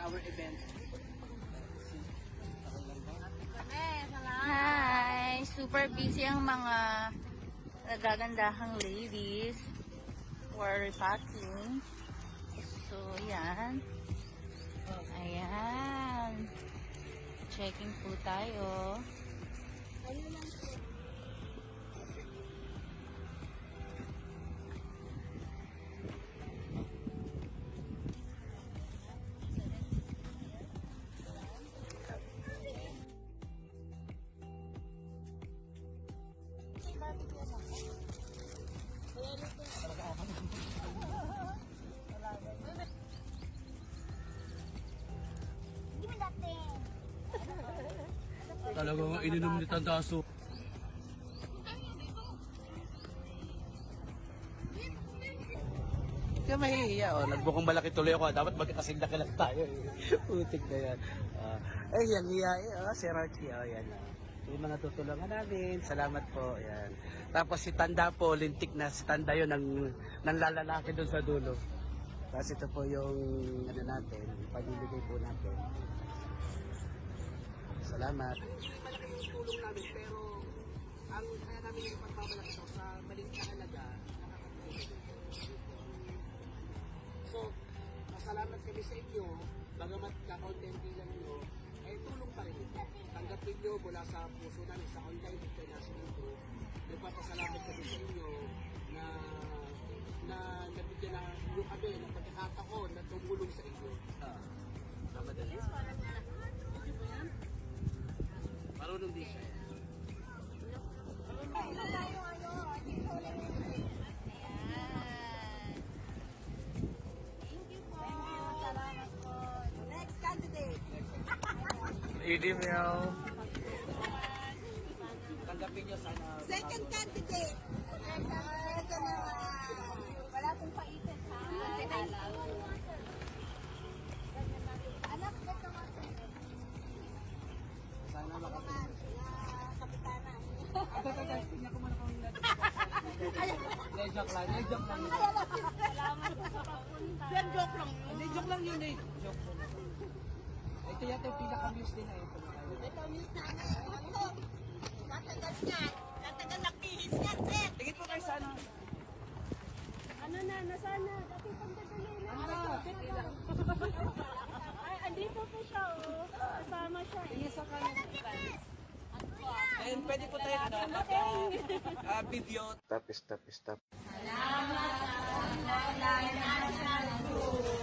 our event. Hi! Super busy ang mga nagagandahang ladies for repacking. So, yan. Ayan. Checking po tayo. Talagang ininom ni Tandaso. Kaya mahihiya, oh. Nagbukong malaki tuloy ako. Dapat magkakasing na lang tayo. Putik na yan. Yan, hiya. Si Rocky. Yan. Yung mga tutulungan namin. Salamat po. Yan. Tapos si Tanda po, lintik na si Tanda yun nang lalalaki doon sa dulo. Tapos ito po yung ano natin, pagibigay po natin. Salamat. Malaki yung tulong namin pero ang kaya namin yung pagbabalak ito sa maliit na halaga, nakakatulong. So, masalamat kami sa inyo, bagamat kakaunti lang nyo, ay tulong pa rin ito. Tanggapin nyo mula sa puso namin sa online international group. Nagpapasalamat kami sa inyo na nabigyan na yung kami ng pagkakataon na tumulong sa inyo. Namadali. Marunong din siya. Next candidate. Idi Meow. Tanggapin nyo sana. Second candidate. Ito na. Wala pong paitin ha. Anak, ito nga. Sana makapin. Kapitana. Tingnan ko muna kung joke lang. Joke lang. Salamat po sa papunta. Joke lang. Hindi, joke lang yun eh. Joke lang. Ito yata yung pinaka-muse din eh. Ito, miss namin. Ito. Tatagal yan. Tatagal na pihis yan, sir. Tingin po kayo sa ano. Ano na, nasaan na? Dati pagdadali na. Ay, andito po siya, oh. Kasama siya. Tingin sa kayo. And pwede po tayo video. Stop. Salamat sa online national group.